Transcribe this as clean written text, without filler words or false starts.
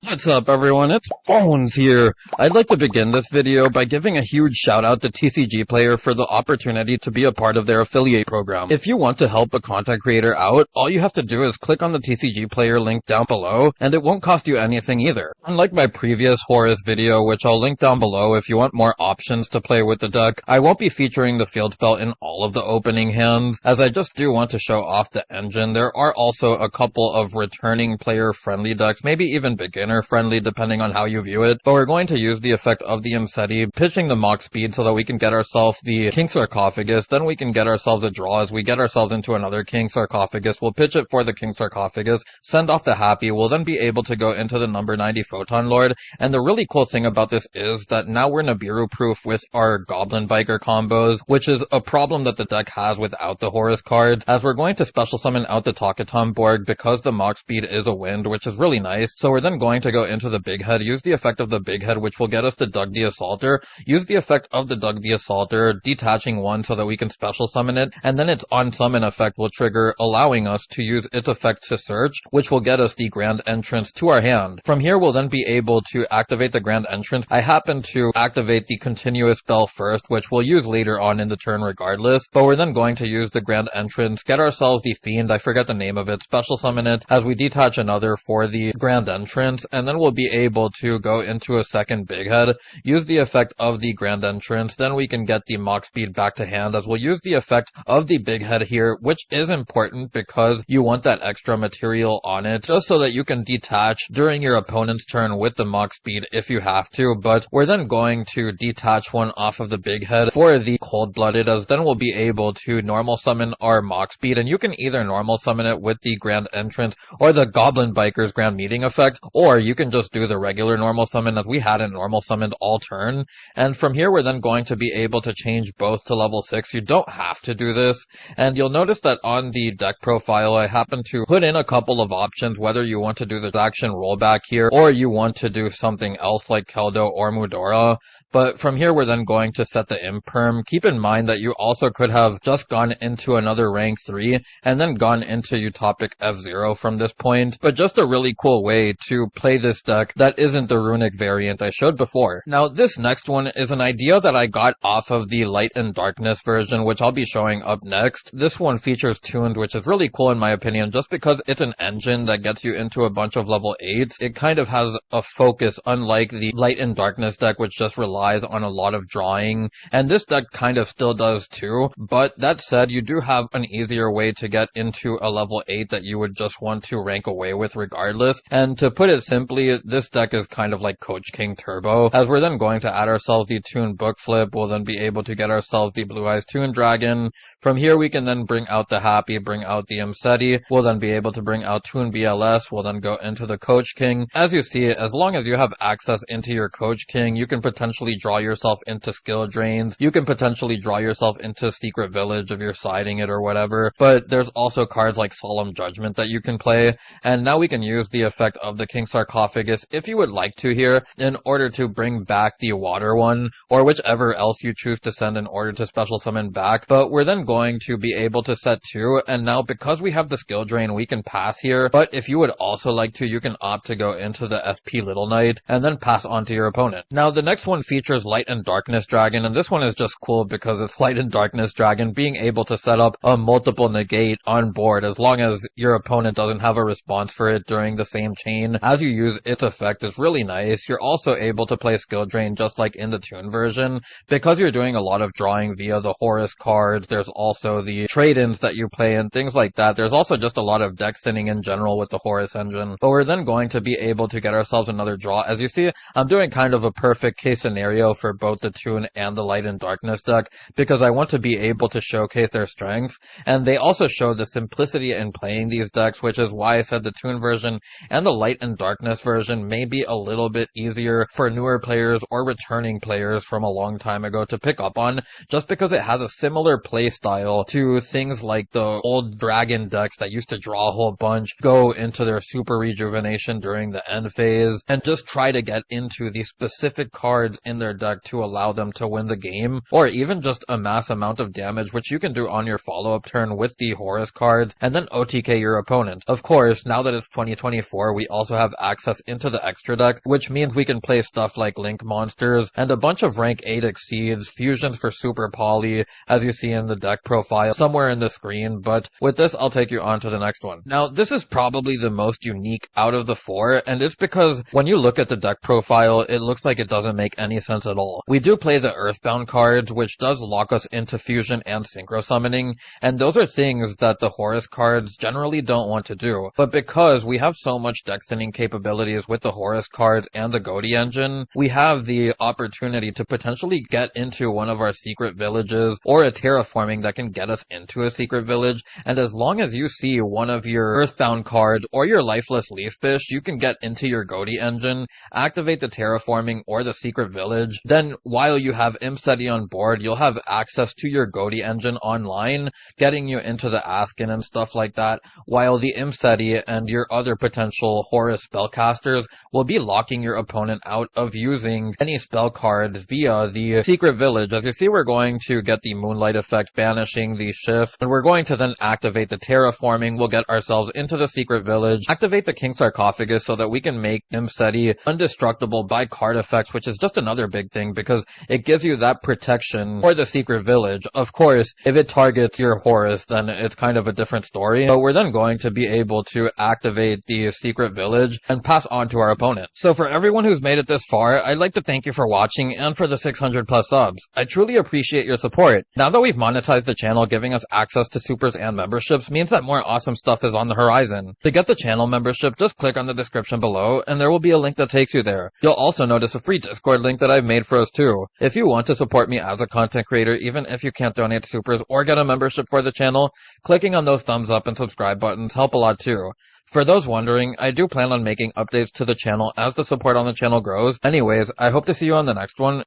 What's up, everyone? It's Bones here. I'd like to begin this video by giving a huge shout out to TCG Player for the opportunity to be a part of their affiliate program. If you want to help a content creator out, all you have to do is click on the TCG Player link down below, and it won't cost you anything either. Unlike my previous Horus video, which I'll link down below if you want more options to play with the deck, I won't be featuring the field spell in all of the opening hands, as I just do want to show off the engine. There are also a couple of returning player friendly decks, maybe even beginner friendly depending on how you view it, but we're going to use the effect of the Imseti, pitching the Mock Speed so that we can get ourselves the King Sarcophagus, then we can get ourselves a draw as we get ourselves into another King Sarcophagus. We'll pitch it for the King Sarcophagus, send off the Happy, we'll then be able to go into the number 90 Photon Lord, and the really cool thing about this is that now we're Nibiru proof with our Goblin Biker combos, which is a problem that the deck has without the Horus cards, as we're going to special summon out the Takaton Borg because the Mock Speed is a wind, which is really nice. So we're then going to go into the Big Head, use the effect of the Big Head, which will get us the Dug the Assaulter, use the effect of the Dug the Assaulter, detaching one so that we can special summon it, and then its on-summon effect will trigger, allowing us to use its effect to search, which will get us the Grand Entrance to our hand. From here, we'll then be able to activate the Grand Entrance. I happen to activate the Continuous spell first, which we'll use later on in the turn regardless, but we're then going to use the Grand Entrance, get ourselves the Fiend, I forget the name of it, special summon it, as we detach another for the Grand Entrance, and then we'll be able to go into a second Big Head, use the effect of the Grand Entrance, then we can get the Mock Speed back to hand, as we'll use the effect of the Big Head here, which is important because you want that extra material on it, just so that you can detach during your opponent's turn with the Mock Speed if you have to, but we're then going to detach one off of the Big Head for the Cold-Blooded, as then we'll be able to normal summon our Mock Speed, and you can either normal summon it with the Grand Entrance or the Goblin Biker's Grand Meeting effect, or you can just do the regular normal summon as we hadn't normal summoned all turn, and from here we're then going to be able to change both to level 6. You don't have to do this, and you'll notice that on the deck profile I happen to put in a couple of options, whether you want to do the action rollback here, or you want to do something else like Keldo or Mudora, but from here we're then going to set the Imperm. Keep in mind that you also could have just gone into another rank 3, and then gone into Utopic F0 from this point, but just a really cool way to play this deck that isn't the runic variant I showed before. Now this next one is an idea that I got off of the Light and Darkness version, which I'll be showing up next. This one features Tuned, which is really cool in my opinion, just because it's an engine that gets you into a bunch of level 8s. It kind of has a focus, unlike the Light and Darkness deck, which just relies on a lot of drawing, and this deck kind of still does too, but that said, you do have an easier way to get into a level 8 that you would just want to rank away with regardless, and to put it simply, this deck is kind of like Coach King Turbo, as we're then going to add ourselves the Toon Book Flip. We'll then be able to get ourselves the Blue Eyes Toon Dragon. From here we can then bring out the Happy, bring out the Imseti. We'll then be able to bring out Toon BLS. We'll then go into the Coach King. As you see, as long as you have access into your Coach King, you can potentially draw yourself into skill drains. You can potentially draw yourself into Secret Village if you're siding it or whatever, but there's also cards like Solemn Judgment that you can play, and now we can use the effect of the King Sarcophagus if you would like to here, in order to bring back the water one, or whichever else you choose to send in order to special summon back, but we're then going to be able to set 2, and now because we have the skill drain we can pass here, but if you would also like to, you can opt to go into the SP Little Knight, and then pass on to your opponent. Now the next one features Light and Darkness Dragon, and this one is just cool because it's Light and Darkness Dragon being able to set up a multiple negate on board as long as your opponent doesn't have a response for it during the same chain as you use its effect is really nice. You're also able to play skill drain just like in the Toon version because you're doing a lot of drawing via the Horus cards. There's also the trade-ins that you play and things like that. There's also just a lot of deck thinning in general with the Horus engine, but we're then going to be able to get ourselves another draw. As you see, I'm doing kind of a perfect case scenario for both the Toon and the Light and Darkness deck because I want to be able to showcase their strengths, and they also show the simplicity in playing these decks, which is why I said the Toon version and the Light and Darkness version may be a little bit easier for newer players or returning players from a long time ago to pick up on, just because it has a similar play style to things like the old Dragon decks that used to draw a whole bunch, go into their super rejuvenation during the end phase, and just try to get into the specific cards in their deck to allow them to win the game, or even just a mass amount of damage, which you can do on your follow-up turn with the Horus cards, and then OTK your opponent. Of course, now that it's 2024, we also have access access into the extra deck, which means we can play stuff like Link monsters and a bunch of rank 8 exceeds, fusions for Super Poly, as you see in the deck profile somewhere in the screen, but with this I'll take you on to the next one. Now this is probably the most unique out of the four, and it's because when you look at the deck profile, it looks like it doesn't make any sense at all. We do play the Earthbound cards, which does lock us into fusion and synchro summoning, and those are things that the Horus cards generally don't want to do. But because we have so much deck thinning capabilities with the Horus cards and the Goaty engine, we have the opportunity to potentially get into one of our secret villages or a terraforming that can get us into a secret village, and as long as you see one of your Earthbound cards or your Lifeless Leaffish, you can get into your Goaty engine, activate the terraforming or the secret village. Then while you have Imseti on board, you'll have access to your Goaty engine online, getting you into the Askin and stuff like that, while the Imseti and your other potential Horus spellcasters will be locking your opponent out of using any spell cards via the secret village. As you see, we're going to get the Moonlight effect banishing the shift, and we're going to then activate the terraforming. We'll get ourselves into the secret village, activate the King Sarcophagus so that we can make Imseti indestructible by card effects, which is just another big thing because it gives you that protection for the secret village. Of course, if it targets your Horus, then it's kind of a different story, but we're then going to be able to activate the secret village and pass on to our opponent. So for everyone who's made it this far, I'd like to thank you for watching and for the 600 plus subs. I truly appreciate your support. Now that we've monetized the channel, giving us access to supers and memberships means that more awesome stuff is on the horizon. To get the channel membership, just click on the description below and there will be a link that takes you there. You'll also notice a free Discord link that I've made for us too. If you want to support me as a content creator, even if you can't donate supers or get a membership for the channel, clicking on those thumbs up and subscribe buttons help a lot too. For those wondering, I do plan on making updates to the channel as the support on the channel grows. Anyways, I hope to see you on the next one.